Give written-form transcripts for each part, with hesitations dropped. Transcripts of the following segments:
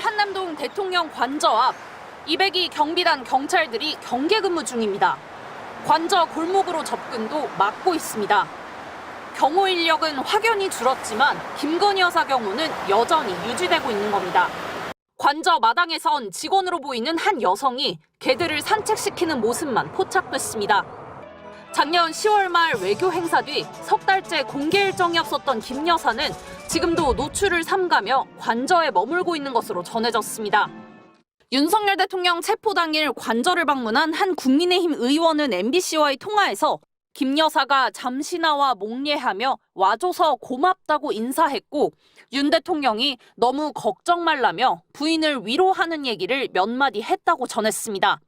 한남동 대통령 관저 앞 202 경비단 경찰들이 경계 근무 중입니다. 관저 골목으로 접근도 막고 있습니다. 경호 인력은 확연히 줄었지만 김건희 여사 경우는 여전히 유지되고 있는 겁니다. 관저 마당에선 직원으로 보이는 한 여성이 개들을 산책시키는 모습만 포착됐습니다. 작년 10월 말 외교 행사 뒤 석 달째 공개 일정이 없었던 김 여사는 지금도 노출을 삼가며 관저에 머물고 있는 것으로 전해졌습니다. 윤석열 대통령 체포 당일 관저를 방문한 한 국민의힘 의원은 MBC와의 통화에서 김 여사가 잠시 나와 몽례하며 와줘서 고맙다고 인사했고 윤 대통령이 너무 걱정 말라며 부인을 위로하는 얘기를 몇 마디 했다고 전했습니다.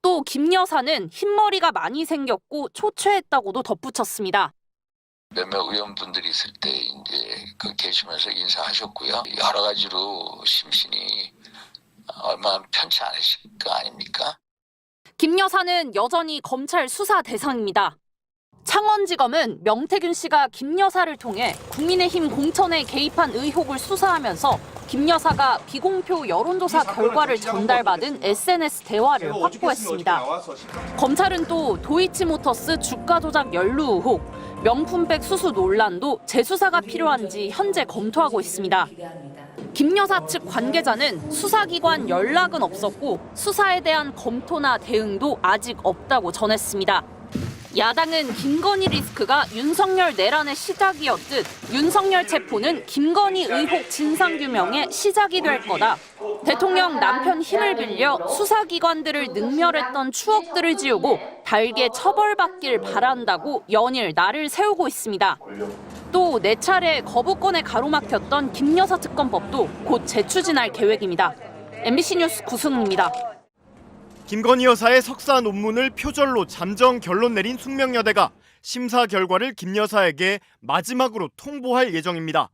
또 김 여사는 흰머리가 많이 생겼고 초췌했다고도 덧붙였습니다. 몇몇 의원분들이 있을 때 이제 계시면서 인사하셨고요. 여러 가지로 심신이 얼마나 편치 않으실 거 아닙니까? 김 여사는 여전히 검찰 수사 대상입니다. 창원지검은 명태균 씨가 김 여사를 통해 국민의힘 공천에 개입한 의혹을 수사하면서 김 여사가 비공표 여론조사 결과를 전달받은 SNS 대화를 확보했습니다. 검찰은 또 도이치모터스 주가 조작 연루 의혹, 명품백 수수 논란도 재수사가 필요한지 현재 검토하고 있습니다. 김 여사 측 관계자는 수사기관 연락은 없었고 수사에 대한 검토나 대응도 아직 없다고 전했습니다. 야당은 김건희 리스크가 윤석열 내란의 시작이었듯 윤석열 체포는 김건희 의혹 진상규명의 시작이 될 거다. 대통령 남편 힘을 빌려 수사기관들을 능멸했던 추억들을 지우고 달게 처벌받길 바란다고 연일 날을 세우고 있습니다. 또 4차례 거부권에 가로막혔던 김 여사 특검법도 곧 재추진할 계획입니다. MBC 뉴스 구승우입니다. 김건희 여사의 석사 논문을 표절로 잠정 결론 내린 숙명여대가 심사 결과를 김 여사에게 마지막으로 통보할 예정입니다.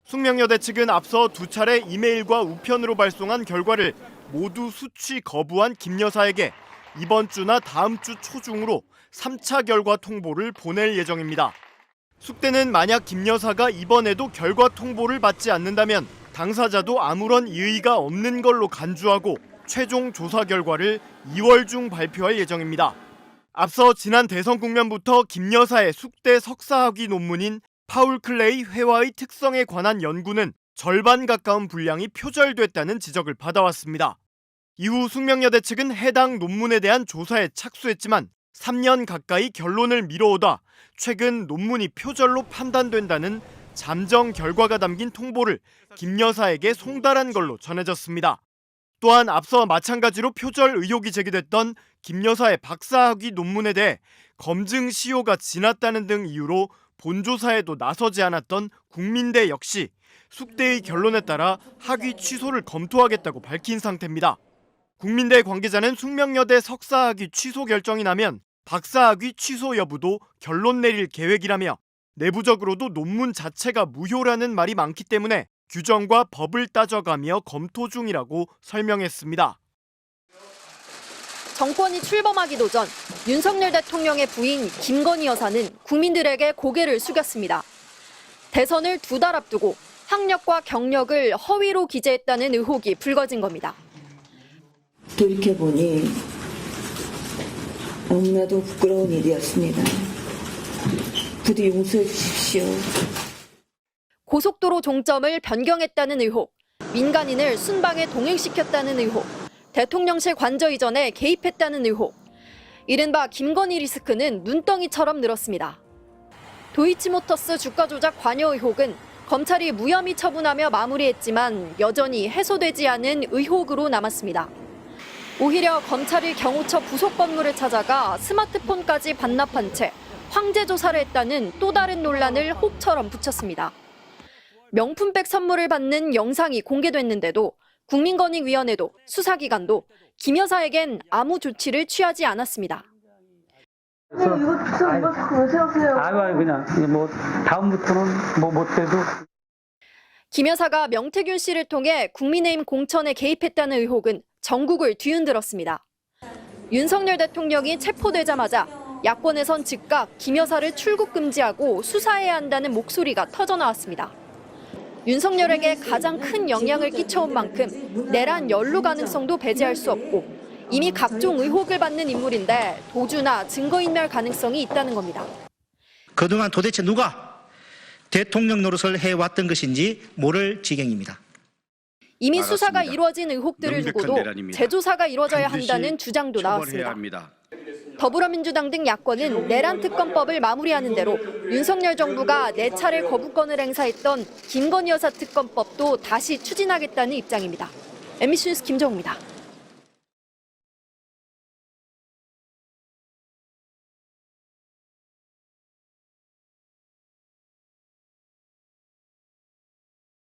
숙명여대 측은 앞서 2차례 이메일과 우편으로 발송한 결과를 모두 수취 거부한 김 여사에게 이번 주나 다음 주 초중으로 3차 결과 통보를 보낼 예정입니다. 숙대는 만약 김 여사가 이번에도 결과 통보를 받지 않는다면 당사자도 아무런 이의가 없는 걸로 간주하고 최종 조사 결과를 2월 중 발표할 예정입니다. 앞서 지난 대선 국면부터 김 여사의 숙대 석사학위 논문인 파울 클레이 회화의 특성에 관한 연구는 절반 가까운 분량이 표절됐다는 지적을 받아왔습니다. 이후 숙명여대 측은 해당 논문에 대한 조사에 착수했지만 3년 가까이 결론을 미뤄오다 최근 논문이 표절로 판단된다는 잠정 결과가 담긴 통보를 김 여사에게 송달한 걸로 전해졌습니다. 또한 앞서 마찬가지로 표절 의혹이 제기됐던 김 여사의 박사학위 논문에 대해 검증 시효가 지났다는 등 이유로 본조사에도 나서지 않았던 국민대 역시 숙대의 결론에 따라 학위 취소를 검토하겠다고 밝힌 상태입니다. 국민대 관계자는 숙명여대 석사학위 취소 결정이 나면 박사학위 취소 여부도 결론 내릴 계획이라며 내부적으로도 논문 자체가 무효라는 말이 많기 때문에 규정과 법을 따져가며 검토 중이라고 설명했습니다. 정권이 출범하기도 전 윤석열 대통령의 부인 김건희 여사는 국민들에게 고개를 숙였습니다. 대선을 2달 앞두고 학력과 경력을 허위로 기재했다는 의혹이 불거진 겁니다. 돌이켜보니 너무나도 부끄러운 일이었습니다. 부디 용서해 주십시오. 고속도로 종점을 변경했다는 의혹, 민간인을 순방에 동행시켰다는 의혹, 대통령실 관저 이전에 개입했다는 의혹. 이른바 김건희 리스크는 눈덩이처럼 늘었습니다. 도이치모터스 주가 조작 관여 의혹은 검찰이 무혐의 처분하며 마무리했지만 여전히 해소되지 않은 의혹으로 남았습니다. 오히려 검찰이 경호처 부속 건물을 찾아가 스마트폰까지 반납한 채 황제 조사를 했다는 또 다른 논란을 혹처럼 붙였습니다. 명품백 선물을 받는 영상이 공개됐는데도 국민권익위원회도 수사기관도 김 여사에겐 아무 조치를 취하지 않았습니다. 이거 자꾸 왜 세우세요? 아유 그냥 뭐 다음부터는 뭐 못해도. 김 여사가 명태균 씨를 통해 국민의힘 공천에 개입했다는 의혹은 전국을 뒤흔들었습니다. 윤석열 대통령이 체포되자마자 야권에선 즉각 김 여사를 출국 금지하고 수사해야 한다는 목소리가 터져나왔습니다. 윤석열에게 가장 큰 영향을 끼쳐온 만큼 내란 연루 가능성도 배제할 수 없고 이미 각종 의혹을 받는 인물인데 도주나 증거인멸 가능성이 있다는 겁니다. 그동안 도대체 누가 대통령 노릇을 해왔던 것인지 모를 지경입니다. 이미 나갔습니다. 수사가 이루어진 의혹들을 명백한 두고도 내란입니다. 재조사가 이루어져야 반드시 한다는 주장도 처벌해야 나왔습니다. 합니다. 더불어민주당 등 야권은 내란 특검법을 마무리하는 대로 윤석열 정부가 4차례 거부권을 행사했던 김건희 여사 특검법도 다시 추진하겠다는 입장입니다. MBC 뉴스 김정우입니다.